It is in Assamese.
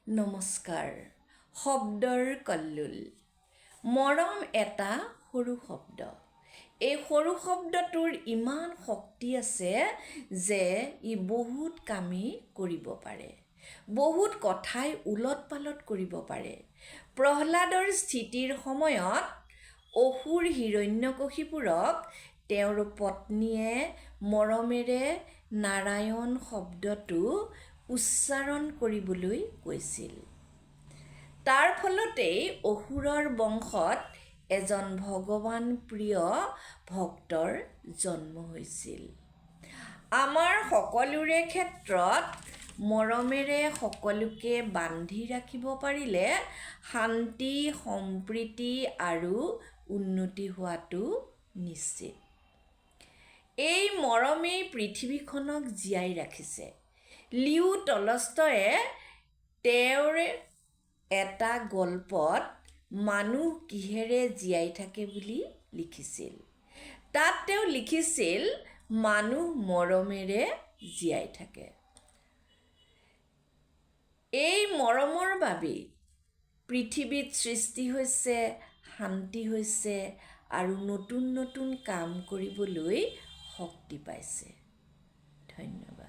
নমস্কাৰ। শব্দৰ কল্লোল। মৰম এটা সৰু শব্দ। এই সৰু শব্দটোৰ ইমান শক্তি আছে যে ই বহুত কামেই কৰিব পাৰে। বহুত কথাই উলট পালট কৰিব পাৰে। প্ৰহ্লাদৰ স্থিতিৰ সময়ত অসুৰ হিৰণ্যকশিপুৰক তেওঁৰ পত্নীয়ে মৰমেৰে নাৰায়ণ শব্দটো উচ্চাৰণ কৰিবলৈ কৈছিল। তাৰ ফলতেই অসুৰৰ বংশত এজন ভগৱান প্ৰিয় ভক্তৰ জন্ম হৈছিল। আমাৰ সকলোৰে ক্ষেত্ৰত মৰমেৰে সকলোকে বান্ধি ৰাখিব পাৰিলে শান্তি, সম্প্ৰীতি আৰু উন্নতি হোৱাটো নিশ্চিত। এই মৰমেই পৃথিৱীখনক জীয়াই ৰাখিছে। লিও টলষ্টয়ে তেওঁৰ এটা গল্পত মানুহ কিহেৰে জীয়াই থাকে বুলি লিখিছিল। তাত তেওঁ লিখিছিল মানুহ মৰমেৰে জীয়াই থাকে। এই মৰমৰ বাবেই পৃথিৱীত সৃষ্টি হৈছে, শান্তি হৈছে আৰু নতুন নতুন কাম কৰিবলৈ শক্তি পাইছে। ধন্যবাদ।